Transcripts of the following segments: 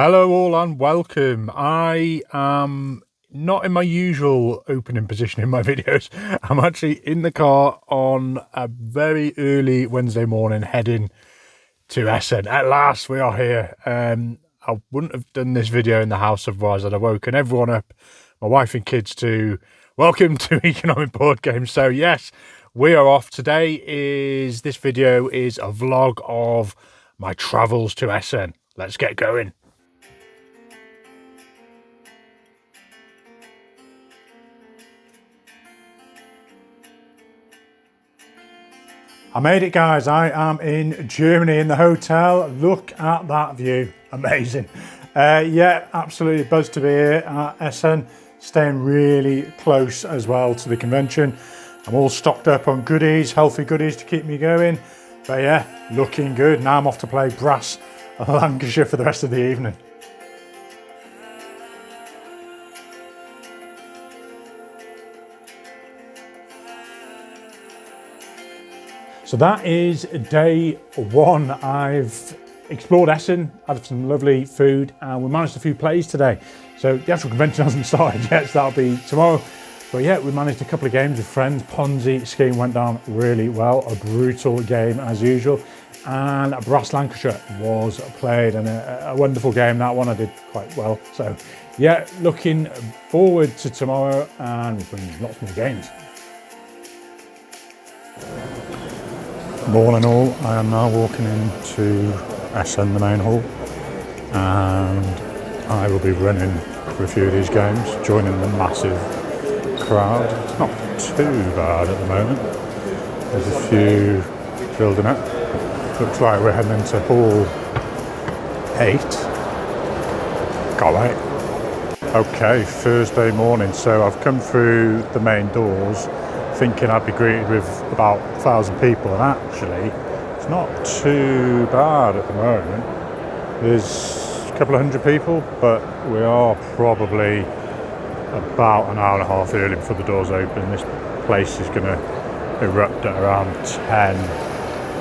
Hello all and welcome. I am not in my usual opening position in my videos. I'm actually in the car on a very early Wednesday morning heading to Essen. At last we are here. I wouldn't have done this video in the house otherwise. I'd have woken everyone up, my wife and kids, to welcome to Economic Board Games. So yes, we are off. This video is a vlog of my travels to Essen. Let's get going. I made it, guys. I am in Germany in the hotel. Look at that view. Amazing. Yeah, absolutely buzzed to be here at Essen. Staying really close as well to the convention. I'm all stocked up on goodies, healthy goodies to keep me going. But yeah, looking good. Now I'm off to play Brass Lancashire for the rest of the evening. So that is day one. I've explored Essen, had some lovely food, and we managed a few plays today. So the actual convention hasn't started yet, so that'll be tomorrow. But yeah, we managed a couple of games with friends. Ponzi scheme went down really well, a brutal game as usual. And Brass Lancashire was played, and a wonderful game. That one I did quite well. So yeah, looking forward to tomorrow, and we'll bring lots more games. Morning all, I am now walking into Essen, the main hall, and I will be running for a few of these games, joining the massive crowd. It's not too bad at the moment. There's a few building up. Looks like we're heading into hall 8. Can't wait. Okay, Thursday morning, so I've come through the main doors thinking I'd be greeted with about 1,000 people, and actually it's not too bad at the moment. There's a couple of hundred people, but we are probably about an hour and a half early before the doors open. This place is going to erupt at around 10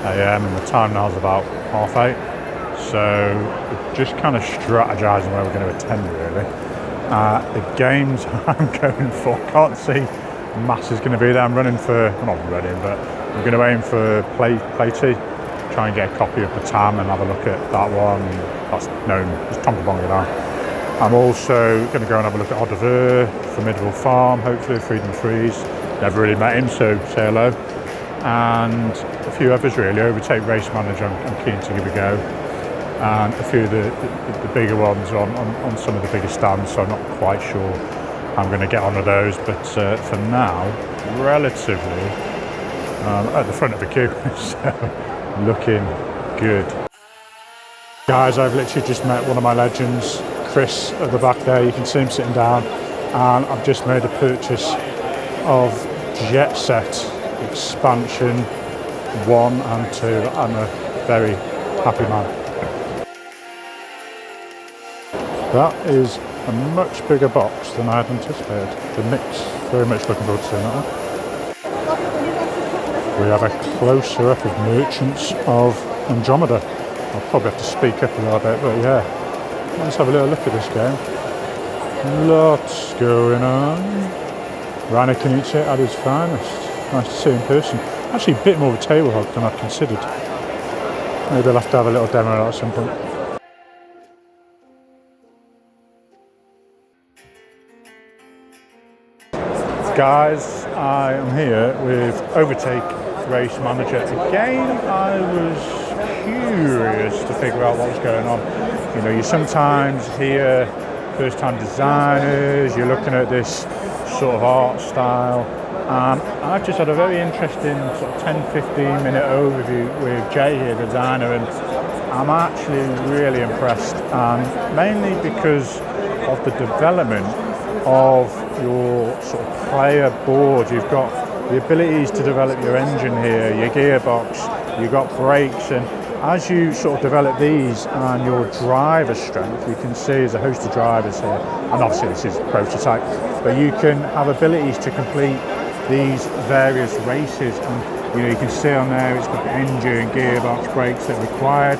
AM, and the time now is about 8:30. So we're just kind of strategizing where we're going to attend, really. The games I'm going for, can't see Mass is going to be there. I'm running for, well, not running, but I'm going to aim for Play 2, try and get a copy of the TAM and have a look at that one. That's known as Tonkerbonga now. I'm also going to go and have a look at Odever, Formidable Farm, hopefully Freedom Freeze. Never really met him, so say hello. And a few others really. Overtake Race Manager, I'm keen to give a go. And a few of the bigger ones on some of the bigger stands, so I'm not quite sure I'm going to get on with those, but for now, relatively at the front of the queue, so looking good. Guys, I've literally just met one of my legends, Chris, at the back there. You can see him sitting down, and I've just made a purchase of Jet Set Expansion 1 and 2. I'm a very happy man. That is a much bigger box than I had anticipated. The mix, very much looking forward to seeing that one. We have a closer up of Merchants of Andromeda. I'll probably have to speak up a little bit, but yeah. Let's have a little look at this game. Lots going on. Rainer Knutse at his finest. Nice to see in person. Actually a bit more of a table hog than I'd considered. Maybe I'll have to have a little demo at some point. Guys, I am here with Overtake Race Manager. Again, I was curious to figure out what was going on. You know, you sometimes hear first-time designers, you're looking at this sort of art style. I've just had a very interesting sort of 10-15 minute overview with Jay here, the designer, and I'm actually really impressed, and mainly because of the development of your sort of player board. You've got the abilities to develop your engine here, your gearbox, you've got brakes, and as you sort of develop these and your driver strength, you can see there's a host of drivers here, and obviously this is a prototype, but you can have abilities to complete these various races, and you know, you can see on there it's got the engine, gearbox, brakes that are required.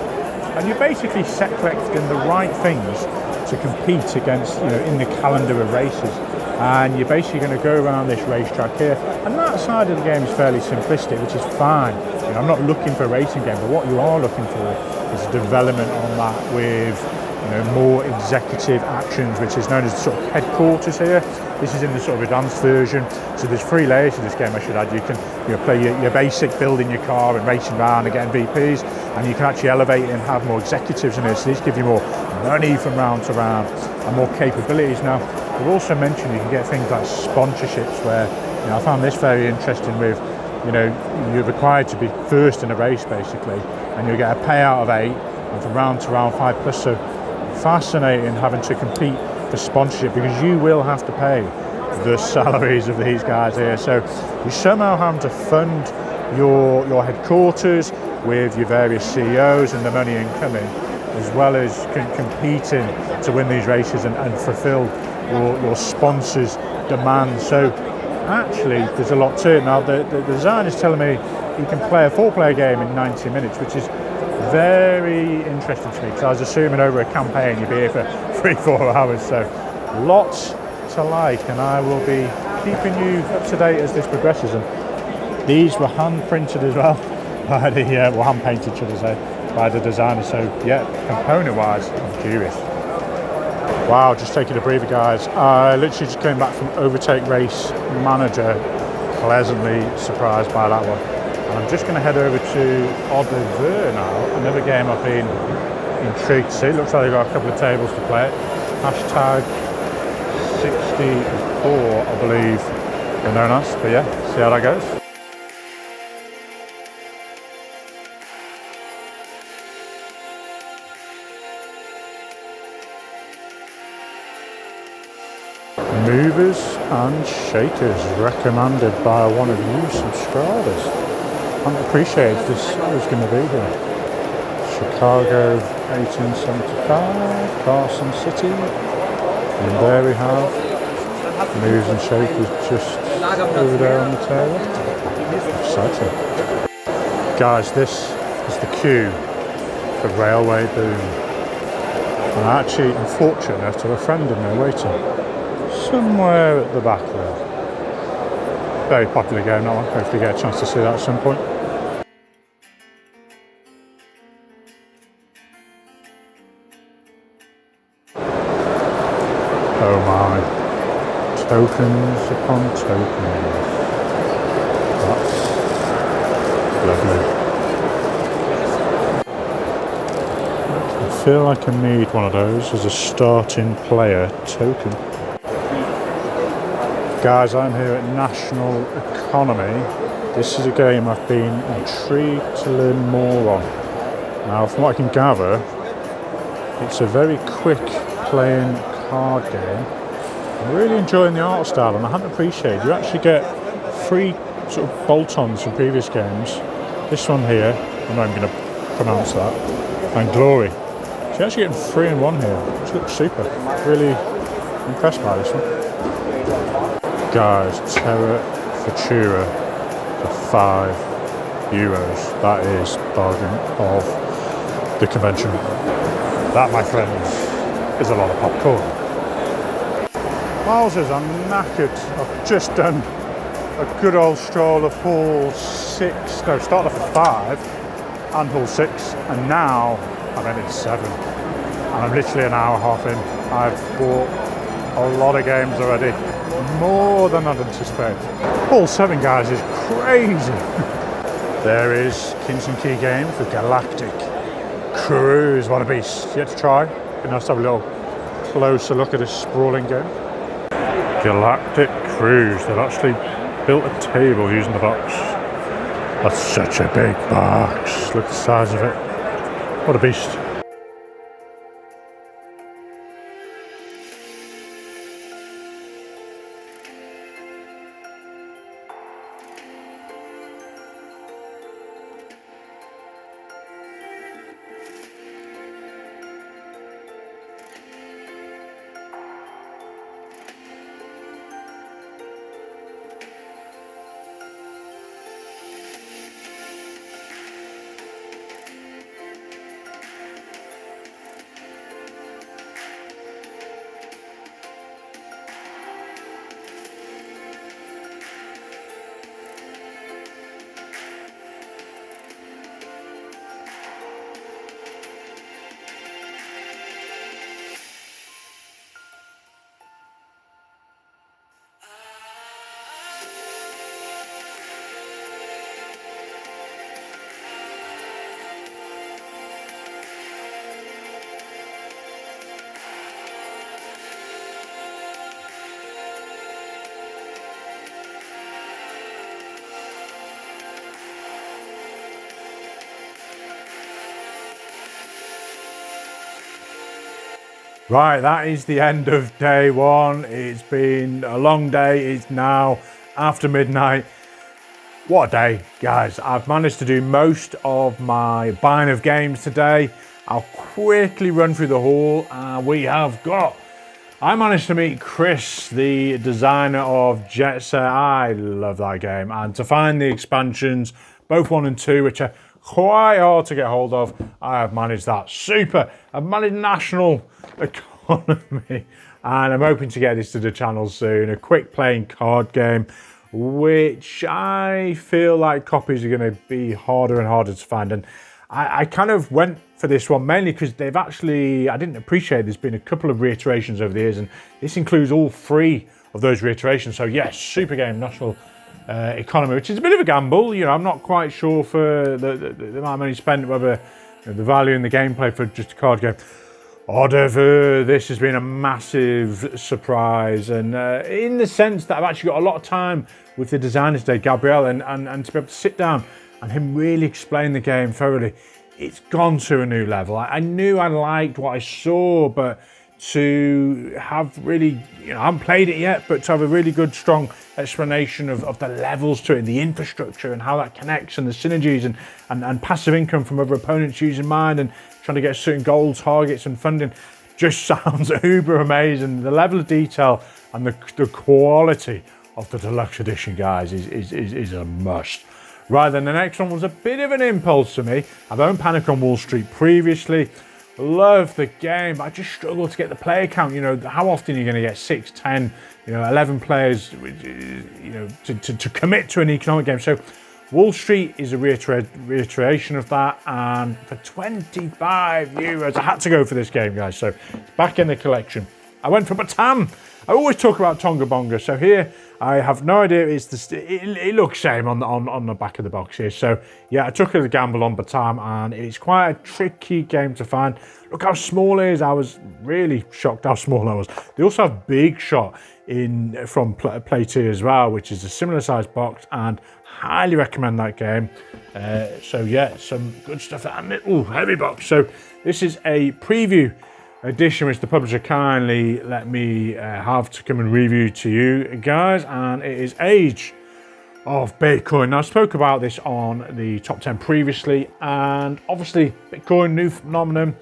and you're basically selecting the right things to compete against, in the calendar of races. And you're basically going to go around this racetrack here, and that side of the game is fairly simplistic, which is fine. I'm not looking for a racing game, but what you are looking for is development on that with more executive actions, which is known as the sort of headquarters here. This is in the sort of advanced version. So there's 3 layers to this game, I should add. You can play your basic building your car and racing around and getting VPs, and you can actually elevate it and have more executives in it. So these give you more money from round to round and more capabilities. Now, we've also mentioned you can get things like sponsorships where, I found this very interesting with, you're required to be first in a race basically, and you get a payout of 8, and from round to round 5 plus. So fascinating having to compete for sponsorship, because you will have to pay the salaries of these guys here. So you somehow have to fund your headquarters with your various CEOs and the money incoming, as well as competing to win these races and fulfill your sponsors' demands. So actually there's a lot to it. Now the design is telling me you can play a 4-player game in 90 minutes, which is very interesting to me, because I was assuming over a campaign you'd be here for 3-4 hours. So lots to like, and I will be keeping you up to date as this progresses. And these were hand printed as well by the hand painted, should I say, by the designer. So yeah, component wise, I'm curious. Wow, just taking a breather, guys. I literally just came back from Overtake Race Manager, pleasantly surprised by that one. I'm just going to head over to Oliver now, another game I've been intrigued to see. Looks like they've got a couple of tables to play it. Hashtag 64, I believe they're known as. But yeah, see how that goes. Movers and shakers recommended by one of you subscribers. I appreciate this was going to be here. Chicago 1875, Carson City, and there we have Moves and Shakers just over there on the table. Exciting. Guys, this is the queue for Railway Boom. And I actually am fortunate enough to have a friend in there waiting somewhere at the back there. Very popular game, that one. Hopefully get a chance to see that at some point. Oh my. Tokens upon tokens. That's lovely. I feel like I need one of those as a starting player token. Guys, I'm here at National Economy. This is a game I've been intrigued to learn more on. Now, from what I can gather, it's a very quick playing card game. I'm really enjoying the art style, and I hadn't appreciated you actually get 3 sort of bolt-ons from previous games. This one here, I'm not even going to pronounce that, and Glory. So you're actually getting 3 in 1 here, which looks super. Really impressed by this one. Guys, Terra Futura for €5. That is bargain of the convention. That, my friends, is a lot of popcorn. Wowzers, I'm knackered. I've just done a good old stroll of hall 6. No, started off at 5 and hall 6, and now I'm ended 7. And I'm literally an hour and a half in. I've bought a lot of games already. More than I'd anticipated. Hall 7, guys, is crazy. There is Kings and Key Games with Galactic Cruise. What a beast. Yet to try. Be nice to have a little closer look at this sprawling game. Galactic Cruise. They've actually built a table using the box. That's such a big box. Look at the size of it. What a beast. Right, that is the end of day one. It's been a long day. It's now after midnight. What a day, guys. I've managed to do most of my buying of games today. I'll quickly run through the haul. I managed to meet Chris, the designer of Jet Set. I love that game. And to find the expansions, both 1 and 2, which are quite hard to get hold of, I have managed that. Super. I've managed National Economy. And I'm hoping to get this to the channel soon. A quick playing card game, which I feel like copies are going to be harder and harder to find. And I kind of went for this one mainly because they've actually, I didn't appreciate there's been a couple of reiterations over the years, and this includes all 3 of those reiterations. So yes, super game, National Economy, which is a bit of a gamble. You know, I'm not quite sure for the amount of money spent, whether the value in the gameplay for just a card game. However, this has been a massive surprise, and in the sense that I've actually got a lot of time with the designer today, Gabriel, and to be able to sit down and him really explain the game thoroughly. It's gone to a new level. I knew I liked what I saw, but to have really, I haven't played it yet, but to have a really good, strong explanation of the levels to it, and the infrastructure and how that connects, and the synergies and passive income from other opponents using mine and trying to get certain goal targets and funding, just sounds uber amazing. The level of detail and the quality of the deluxe edition, guys, is a must. Right then, the next one was a bit of an impulse to me. I've owned Panic on Wall Street previously. Love the game. I just struggle to get the player count. You know, how often are you going to get 6, 10, 11 players, to commit to an economic game? So Wall Street is a reiteration of that. And for €25, I had to go for this game, guys. So it's back in the collection. I went for Batam. I always talk about Tonga Bonga. So here, I have no idea. It looks same on the back of the box here. So yeah, I took a gamble on Batam, and it's quite a tricky game to find. Look how small it is. I was really shocked how small I was. They also have Big Shot from Play 2 as well, which is a similar size box, and highly recommend that game. So yeah, some good stuff. And little heavy box. So this is a preview edition which the publisher kindly let me have to come and review to you guys, and it is Age of Bitcoin. Now, I spoke about this on the top 10 previously, and obviously Bitcoin, new phenomenon.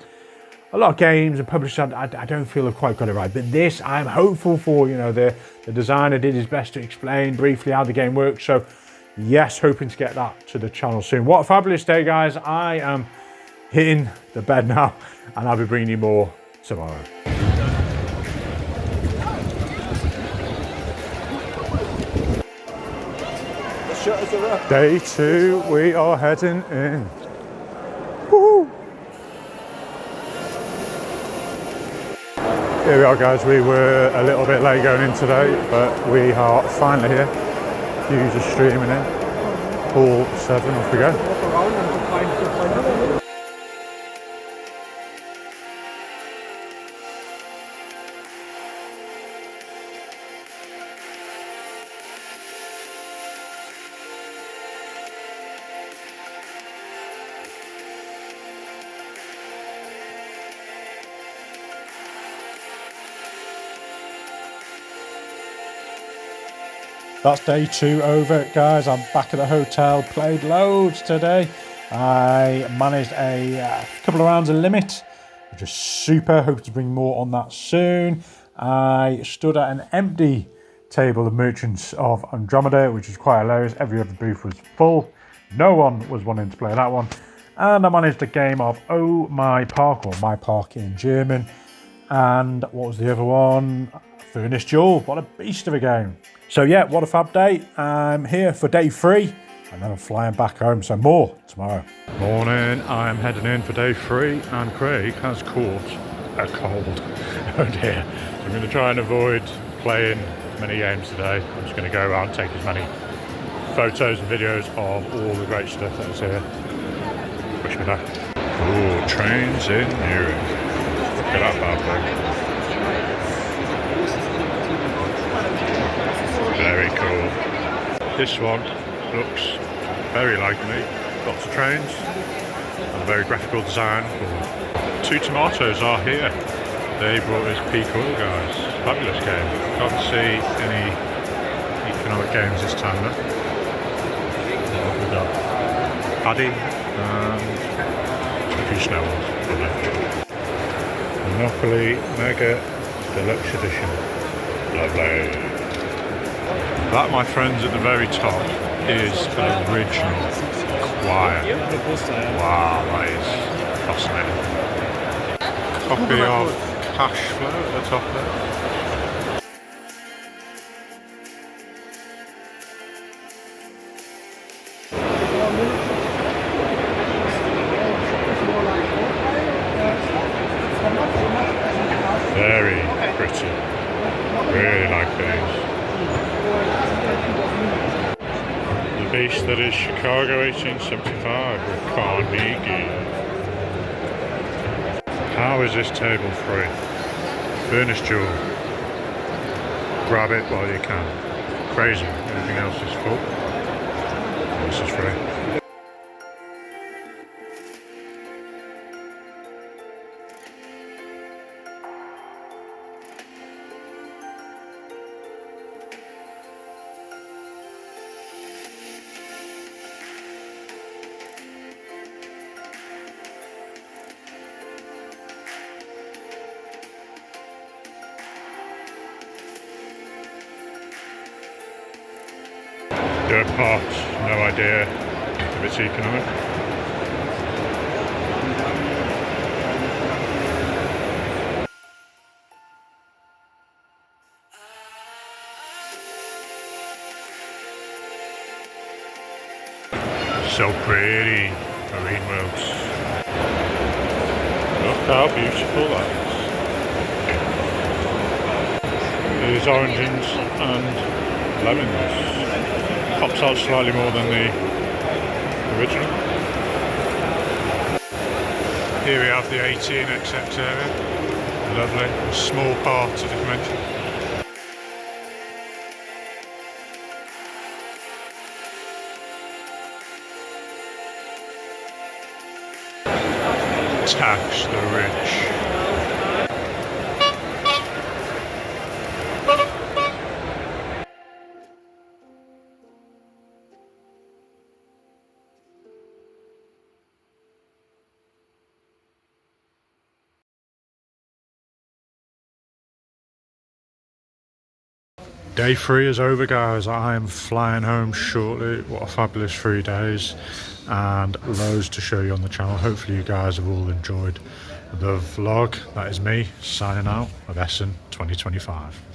A lot of games and publishers I don't feel have quite got it right, but this I'm hopeful for. The designer did his best to explain briefly how the game works. So yes, hoping to get that to the channel soon. What a fabulous day, guys. I am hitting the bed now, and I'll be bringing you more tomorrow. Day 2, we are heading in. Woo! Here we are, guys. We were a little bit late going in today, but we are finally here. Views are streaming in. Hall 7, off we go. That's day 2 over, guys. I'm back at the hotel. Played loads today. I managed a couple of rounds of Limit, which is super. Hope to bring more on that soon. I stood at an empty table of Merchants of Andromeda, which is quite hilarious. Every other booth was full. No one was wanting to play that one. And I managed a game of Oh My Park, or My Park in German. And what was the other one? Furnace Duel. What a beast of a game. So yeah, what a fab day. I'm here for day 3, and then I'm flying back home, so more tomorrow. Morning, I'm heading in for day 3, and Craig has caught a cold. Oh dear. So I'm going to try and avoid playing many games today. I'm just going to go around and take as many photos and videos of all the great stuff that's here. Wish me luck. Oh, trains in Europe. Look at that bad boy. Very cool. This one looks very like me. Lots of trains and a very graphical design. 2 tomatoes are here. They brought us Peak Oil, guys. Fabulous game. Can't see any economic games this time though. We've got Paddy and a few snowballs. Monopoly Mega Deluxe Edition. Lovely. That, my friends, at the very top is an original choir. Wow, that is fascinating. Copy of Cash Flow at the top there. Very pretty. Really like these. The beast that is Chicago 1875 with Carnegie. How is this table free? Furnace jewel. Grab it while you can. Crazy. Everything else is full. This is free. Dirt pot, no idea if it's economic. So pretty, marine worlds. Look how beautiful that is. There's oranges and lemons. Pops out slightly more than the original. Here we have the 18 accept area. Lovely. A small part of the convention. Tax the rich. Day 3 is over, guys. I am flying home shortly. What a fabulous 3 days, and loads to show you on the channel. Hopefully you guys have all enjoyed the vlog. That is me signing out of Essen 2025.